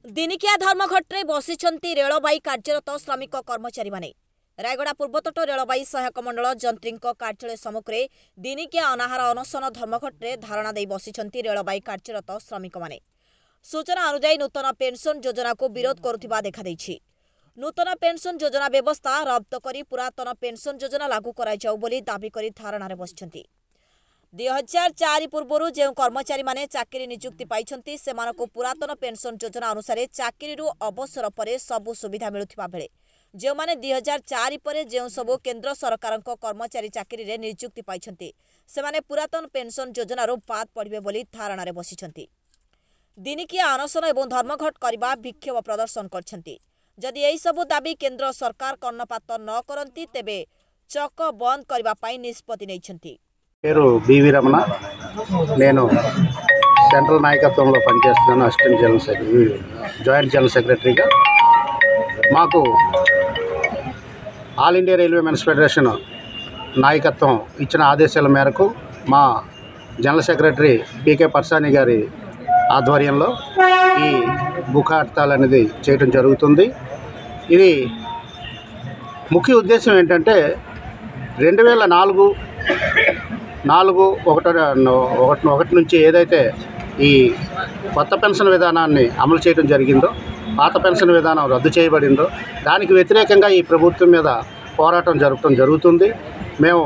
दिनिकिया धर्मघट्रे बसिछन्ति रेलबाई कार्यरत श्रमिक कर्मचारी माने। रायगड़ा पूर्वतट रेलबाई सहायक मंडल जंत्री कार्यालय सम्मुखें दिनिकिया अनाहार अनशन धर्मघट्रे धारणा दे बसिछन्ति रेलबाई कार्यरत श्रमिक माने। सूचना अनुसार नूतन पेंशन योजना को विरोध करुथिबा देखादेइछि। नूतन पेंशन योजना व्यवस्था रद्द करी पुरातन पेंशन योजना लागू कराई जाऊ बोली दाबी करी धारणारे बसिछन्ति। 2004 पूर्व जो कर्मचारी माने चाकरी नियुक्ति पाइछन्ति सेमानकु पुरातन पेंशन योजना अनुसार चाकरी अवसर पर सबु सुविधा मिलुथिबा बेले जो माने 2004 पर जो सबु केंद्र सरकार कर्मचारी चाकरी रे नियुक्ति पाइछन्ति सेमाने पुरातन पेंशन योजना बाद पड़िबे बोली धारणारे बसिछन्ति। दिनिकिया अनशन एवं धर्मघट करबा विक्षोभ प्रदर्शन करछन्ति। जदि एही सबु दाबी केंद्र सरकार कर्णपात न करन्ति तेबे चक बंद करबा पई निष्पत्ति नैछन्ति। పేరు బివి రమణ నేను సెంట్రల్ నాయకత్వంలో పనిచేస్తున్నాను assistant general secretary joint general సెక్రటరీగా మాకు all India railway men's federation నాయకత్వం ఇచ్చిన ఆదేశాల మేరకు మా జనరల్ సెక్రటరీ పీకే పర్సాని గారి ఆధ్వర్యంలో ఈ భూఖా హర్తాల్ అనేది చేయడం జరుగుతుంది। ఇది ముఖ్య ఉద్దేశం ఏంటంటే 2004 నుంచి ఏదైతే ఈ కొత్త పెన్షన్ విధానాన్ని అమలు చేయడం జరిగిందో పాత పెన్షన్ విధానం రద్దు చేయబడిందో దానికి వ్యతిరేకంగా ఈ ప్రభుత్వం మీద పోరాటం జరపడం జరుగుతుంది। మేము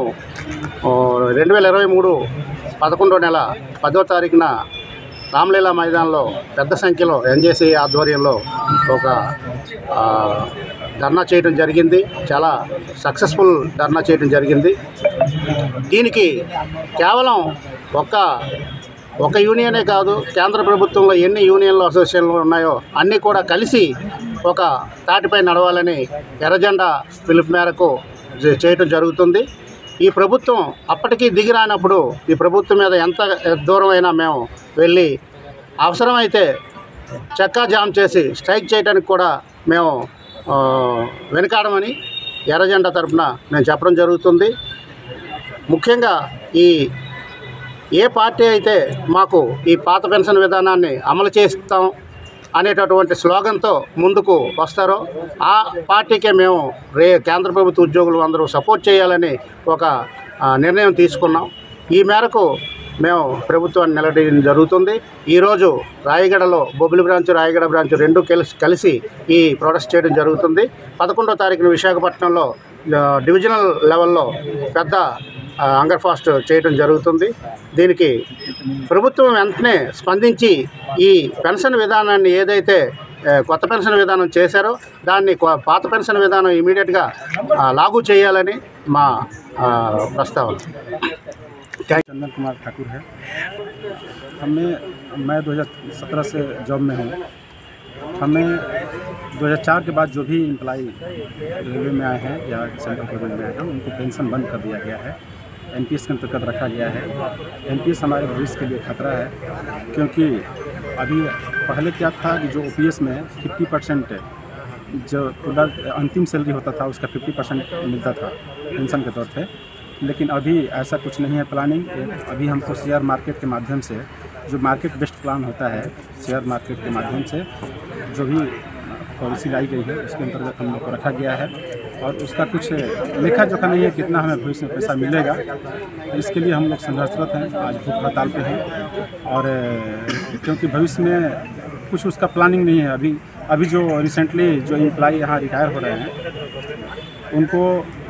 2023 11వ నెల 10వ తారీఖున రామలీలా మైదానంలో పెద్ద సంఖ్యలో ఎన్జేసీ ఆధ్వర్యంలో ఒక ధర్నా చేయడం జరిగింది। చాలా సక్సెస్ఫుల్ ధర్నా చేయడం జరిగింది। దీనికి కేవలం ఒక యూనియనే కాదు, కేంద్ర ప్రభుత్వంలో ఎన్ని యూనియన్లు అసోసియేషన్లు ఉన్నాయో అన్నీ కూడా కలిసి ఒక తాటిపై నడవాలని ఎర్రజెండా పిలుపు మేరకు చేయడం జరుగుతుంది। ఈ ప్రభుత్వం అప్పటికీ దిగిరానప్పుడు ఈ ప్రభుత్వం మీద ఎంత దూరమైనా మేము వెళ్ళి అవసరమైతే చక్కా జామ్ చేసి స్ట్రైక్ చేయడానికి కూడా మేము వెనకాడమని ఎర్రజెండా తరఫున నేను చెప్పడం జరుగుతుంది। ముఖ్యంగా ఏ పార్టీ అయితే మాకు ఈ పాత పెన్షన్ విధానాన్ని అమలు చేస్తాం అనేటటువంటి స్లోగన్తో ముందుకు వస్తారో ఆ పార్టీకే మేము కేంద్ర ప్రభుత్వ ఉద్యోగులు అందరూ సపోర్ట్ చేయాలని ఒక నిర్ణయం తీసుకున్నాం। ఈ మేరకు మేము ప్రభుత్వాన్ని నిలదీయడం జరుగుతుంది। ఈరోజు రాయగడలో బొబ్బిలి బ్రాంచ్ రాయగడ బ్రాంచ్ రెండు కలిసి ఈ ప్రొటెస్ట్ చేయడం జరుగుతుంది। 11వ తారీఖున విశాఖపట్నంలో డివిజనల్ లెవెల్లో పెద్ద హంగర్ ఫాస్ట్ చేయడం జరుగుతుంది। దీనికి ప్రభుత్వం వెంటనే స్పందించి ఈ పెన్షన్ విధానాన్ని ఏదైతే కొత్త పెన్షన్ విధానం చేశారో దాన్ని పాత పెన్షన్ విధానం ఇమీడియట్గా लागू చేయాలని మా ప్రస్తావన। चंदन कुमार ठाकुर है। मैं 2017 से जॉब में हूँ। हमें 2004 के बाद जो भी एम्प्लॉई रेलवे में आए हैं या सेंट्रल गवर्नमेंट में आए हैं उनको पेंशन बंद कर दिया गया है, एनपीएस के अंतर्गत रखा गया है। एनपीएस हमारे भविष्य के लिए खतरा है, क्योंकि अभी पहले क्या था कि जो ओपीएस में 50% जो पूरा अंतिम सैलरी होता था उसका 50% मिलता था पेंशन के तौर पे, लेकिन अभी ऐसा कुछ नहीं है प्लानिंग। अभी हमको शेयर मार्केट के माध्यम से जो मार्केट बेस्ड प्लान होता है, शेयर मार्केट के माध्यम से जो भी पॉलिसी लाई गई है उसके अंतर्गत हम लोग को रखा गया है और उसका कुछ लेखा जोखा नहीं है कितना हमें भविष्य में पैसा मिलेगा। तो इसके लिए हम लोग संघर्षरत हैं, आज भूख हड़ताल पे हैं। और क्योंकि भविष्य में कुछ उसका प्लानिंग नहीं है। अभी जो रिसेंटली जो एम्प्लॉई यहाँ रिटायर हो रहे हैं उनको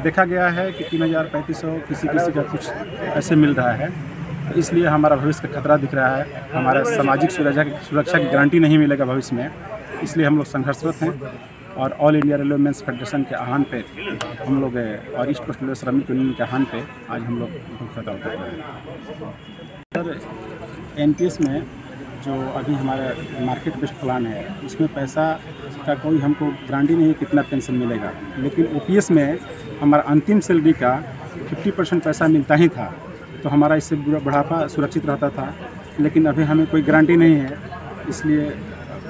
देखा गया है कि 3000-3500 किसी का कुछ ऐसे मिल रहा है। तो इसलिए हमारा भविष्य का खतरा दिख रहा है, हमारा सामाजिक सुरक्षा की गारंटी नहीं मिलेगा भविष्य में। इसलिए हम लोग संघर्षरत हैं और all India railway men's federation के आह्वान पे हम लोग और east coast railway Shramik union के आह्वान पे आज हम लोग भूख हड़ताल कर रहे हैं। सर एनपीएस में जो अभी हमारा मार्केट बेस्ड प्लान है उसमें पैसा का कोई हमको गारंटी नहीं कितना पेंशन मिलेगा, लेकिन ओपीएस में हमारा अंतिम सैलरी का 50% पैसा मिलता ही था, तो हमारा इससे बुढ़ापा सुरक्षित रहता था। लेकिन अभी हमें कोई गारंटी नहीं है, इसलिए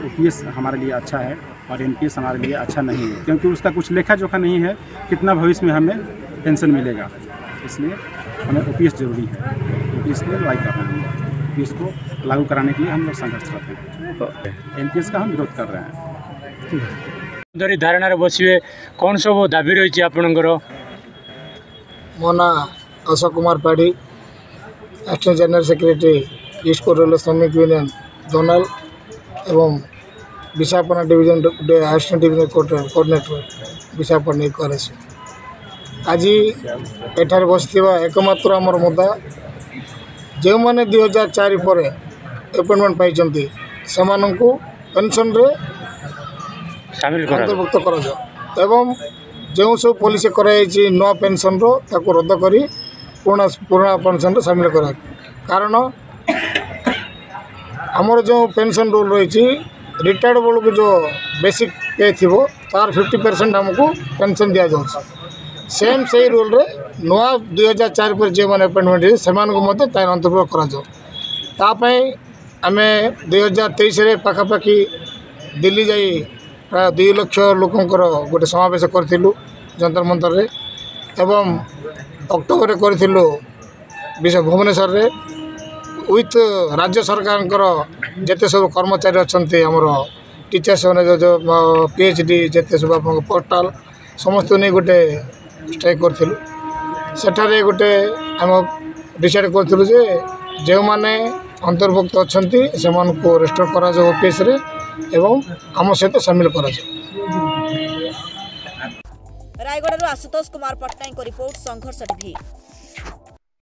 ओपीएस हमारे लिए अच्छा है और एनपीएस हमारे लिए अच्छा नहीं है, क्योंकि उसका कुछ लेखा जोखा नहीं है कितना भविष्य में हमें पेंशन मिलेगा। इसलिए हमें ओपीएस जरूरी है, ओपीएस के लिए लड़ाई कर रहे हैं। ओपीएस को लागू कराने के लिए हम लोग संघर्ष करते हैं। एनपीएस का हम विरोध कर रहे हैं। धरी धारणा बसवे कौन सब दाबी रही आपणकर? मो ना Ashok Kumar Padhi, assistant general secretary east coast railway Shramik union zonal एवं Visakhapatnam division assistant division coordinator Visakhapatnam college. आज एठार बसवा एकमात्र आमर मुद्दा जो मैंने 2004 पर अपॉइंटमेंट पाई से पेंशन रे अंतर्भुक्त करा एवं जो सब पॉलिसी कराई नवा पेंशन रद्द करी पुराना पेंशन सामिल करा। कारण आमर जो पेंशन रूल रही रिटायर्ड बेलू को जो बेसिक पे थी तार 50% आमको पेंशन दि जाऊँ। सेम से रूल रे नवा 2004 पर जो मैंने अपॉइंटमेंट से अंतर्भुक्त कराई। आम 2023 पाखापाखि दिल्ली जाई प्राय 2 लाख लोकंर गोटे समावेश करूँ जंतर मंतर रे एवं अक्टोबर करूँ भुवनेश्वर रे विथ राज्य सरकार जिते सब कर्मचारी अच्छा आमर टीचर्स मैंने जो PhD जिते सब आप पोर्टाल समस्त नहीं गोटे स्ट्राइक करूँ। सेठारे गोटे आम डिसाइड करूँ जो मैंने अंतर्भुक्त अच्छा से रेस्टोर करा ऑफिस रे एवं आम सहित सामिल करा। रायगढ़ आशुतोष कुमार पट्टनायक रिपोर्ट संघर्ष टीवी।